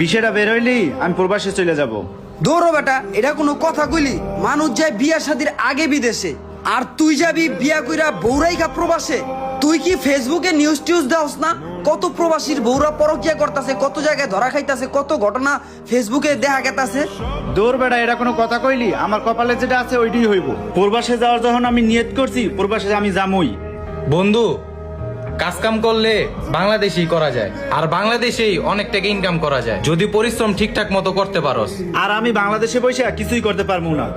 বিষয়টা বের হইলি আমি প্রবাসে চলে যাব। দৌড়ো বেটা, এটা কোনো কথা কইলি? মানুষ যায় বিয়া শাদির আগে বিদেশে, আর তুই যাবি বিয়া কইরা বৌরাইকা প্রবাসে। তুই কি ফেসবুকে নিউজ টিউজ দাওস না? কত প্রবাসীর বৌরা পরকিয়া করতেছে, কত জায়গায় ধরা খাইতাছে, কত ঘটনা ফেসবুকে দেখা গেতাছে। দৌড় বেড়া, এটা কোনো কথা কইলি? আমার কপালে যেটা আছে ওইটাই হইব। প্রবাসে যাওয়ার যখন আমি নিয়ত করছি, প্রবাসে আমি যামই। বন্ধু, কাজ কাম করলে বাংলাদেশেই করা যায়, আর বাংলাদেশেই অনেক টাকা ইনকাম করা যায় যদি পরিশ্রম ঠিকঠাক মতো করতে পারোস। আর আমি বাংলাদেশে বসে কিছুই করতে পারবো না।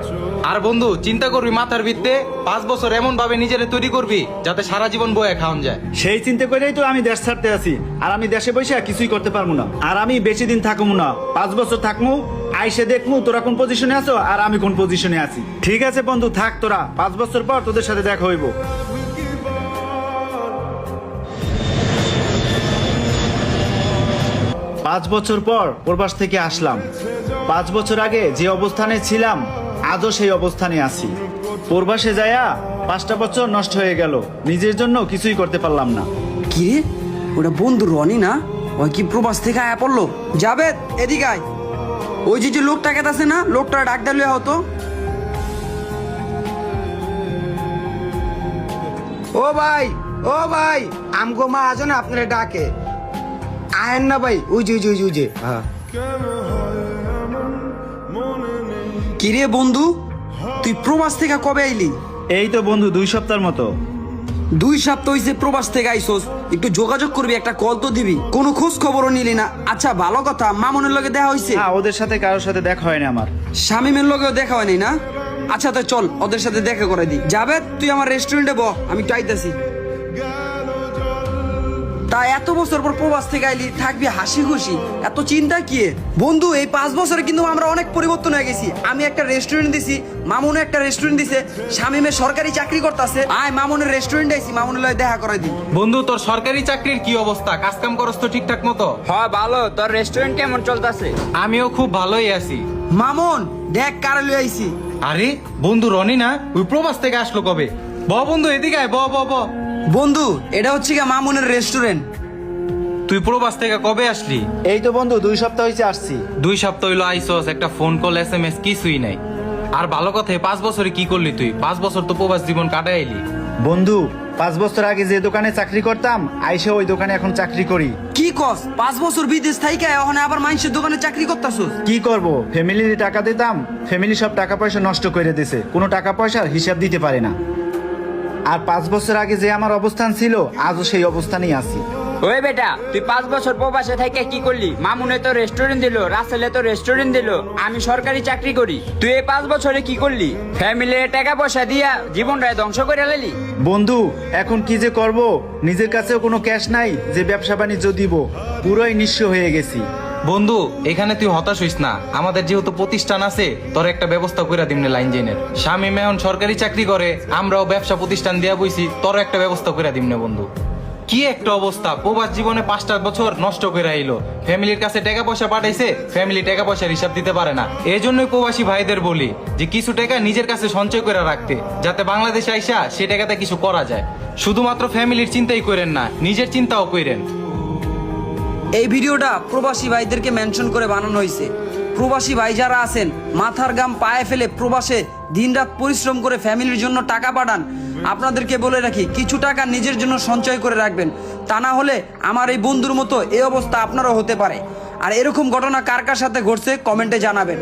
আর বন্ধু, চিন্তা করবি মাথার ভিত্তে 5 বছর এমন ভাবে নিজেরে তৈরি করবি যাতে সারা জীবন বয়ে খাওয়ান যায়। সেই চিন্তা করেই তো আমি দেশ ছাড়তে আছি। আর আমি দেশে বসে কিছুই করতে পারবো না। আর আমি বেশি দিন থাকবো না, 5 বছর থাকবো। আইসে দেখবো তোরা কোন পজিশনে আছো আর আমি কোন পজিশনে আছি। ঠিক আছে বন্ধু, থাক তোরা, 5 বছর পর তোদের সাথে দেখা হইব। 5 বছর পর প্রবাস থেকে আসলাম। 5 বছর আগে যে অবস্থানে ছিলাম আজও সেই অবস্থানে আছি। প্রবাসে যায়া 5টা বছর নষ্ট হয়ে গেল, নিজের জন্য কিছুই করতে পারলাম না। কি রে, ওটা বন্ধু রনি না? ওই কি প্রবাস থেকে আয়া পড়লো? জাবেদ, এদিকে আয়। ওই যে লোকটা কেতাছে না, লোকটা ডাক দিলে হতো। ও ভাই, ও ভাই, আমগো মা আজ না আপনারা ডাকে। আয়েন না ভাই, উজে হ্যাঁ। কি রে বন্ধু, তুই প্রবাস থেকে কবে আইলি? এই তো বন্ধু 2 সপ্তাহের মতো। 2 সপ্তাহ হইছে প্রবাস থেকে আইসোস, একটু যোগাযোগ করবি, একটা কল তো দিবি। কোনো খোঁজ খবরও নিলি না। আচ্ছা ভালো কথা, মামুনের লগে দেখা হইছে? হ্যাঁ, ওদের সাথে কারোর সাথে দেখা হয়নি আমার। শামিমের লগেও দেখা হয়নি না? আচ্ছা তো চল ওদের সাথে দেখা করে দি। যাবে তুই আমার রেস্টুরেন্টে বহ, আমি টাইতাছি। তা এত বছর পর প্রবাস থেকে আইলি, থাকবি হাসি খুশি, এত চিন্তা কি? বন্ধু, এই 5 বছরে কিন্তু আমরা অনেক পরিবর্তন হয়ে গেছি। আমি একটা রেস্টুরেন্ট দিছি, মামুনে একটা রেস্টুরেন্ট দিছে, শামিমে সরকারি চাকরি করতেছে। আয় মামুনের রেস্টুরেন্টে আইছি, মামুনের লগে দেখা করে দি। বন্ধু, তোর সরকারি চাকরির কি অবস্থা? কাজ কাম করস তো ঠিকঠাক মতো? হ্যাঁ ভালো। তোর রেস্টুরেন্ট কেমন চলতেছে? আমিও খুব ভালোই আছি। মামুন দেখ কারে লই আইছি। আরে বন্ধু, রনি না? ওই প্রবাস থেকে আসলো কবে? বন্ধু এদিকে আয়, ব। বন্ধু, এটা হচ্ছে কি মামুনের রেস্টুরেন্ট। তুই প্রবাস থেকে কবে আসলি? এই তো বন্ধু 2 সপ্তাহ হয়েছে আসছি। 2 সপ্তাহ হইলো আইসস, একটা ফোন কল SMS কিছুই নাই। আর ভালো কথা, 5 বছরে কি করলি তুই? 5 বছর তো প্রবাস জীবন কাটাই আইলি। বন্ধু, 5 বছর আগে যে দোকানে চাকরি করতাম, আইসে ওই দোকানে এখন চাকরি করি। কি কস? 5 বছর বিদেশ থাইকা এখন আবার মানুষের দোকানে চাকরি করতাছস? কি করব, ফ্যামিলির টাকা দিতাম, ফ্যামিলি সব টাকা পয়সা নষ্ট করে দিয়েছে, কোনো টাকা পয়সার হিসাব দিতে পারে না। আর 5 বছর আগে যে আমার অবস্থান ছিল, আজও সেই অবস্থানেই আছি। ওই বেটা, তুই 5 বছর প্রবাসে থেকে কি করলি? মামুনে তো রেস্টুরেন্ট দিল, রাসেলে তো রেস্টুরেন্ট দিল, আমি সরকারি চাকরি করি। তুই এই 5 বছরে কি করলি? ফ্যামিলির টাকা পয়সা দিয়া জীবনটায় ধ্বংস করে লালি। বন্ধু, এখন কি যে করব, নিজের কাছেও কোনো ক্যাশ নাই যে ব্যবসা বাণিজ্য দিব, পুরোই নিঃস্ব হয়ে গেছি। বন্ধু, এখানে তুই হতাশ হইস না, আমাদের যেহেতু প্রতিষ্ঠান আছে, তোর একটা ব্যবস্থা কইরা দিমনে লাইন জেনের। শামিম এখন সরকারি চাকরি করে, আমরাও ব্যবসা প্রতিষ্ঠান দিয়া বইছি, তোর একটা ব্যবস্থা কইরা দিমনে বন্ধু। কি একটা অবস্থা, প্রবাস জীবনে 5টা বছর নষ্ট করে আইলো। ফ্যামিলির কাছে টাকা পয়সা পাঠাইছে, ফ্যামিলি টাকা পয়সার হিসাব দিতে পারে না। এই জন্যই প্রবাসী ভাইদের বলি যে কিছু টাকা নিজের কাছে সঞ্চয় করে রাখতে, যাতে বাংলাদেশে আইসা সে টাকাতে কিছু করা যায়। শুধুমাত্র ফ্যামিলির চিন্তাই করেন না, নিজের চিন্তাও করেন। এই ভিডিওটা প্রবাসী ভাইদেরকে মেনশন করে বানানো হয়েছে। প্রবাসী ভাই যারা আছেন, মাথার গাম পায়ে ফেলে প্রবাসে দিনরাত পরিশ্রম করে ফ্যামিলির জন্য টাকা পাঠান, আপনাদেরকে বলে রাখি কিছু টাকা নিজের জন্য সঞ্চয় করে রাখবেন। তা না হলে আমার এই বন্ধুর মতো এই অবস্থা আপনারও হতে পারে। আর এরকম ঘটনা কার কার সাথে ঘটছে কমেন্টে জানাবেন।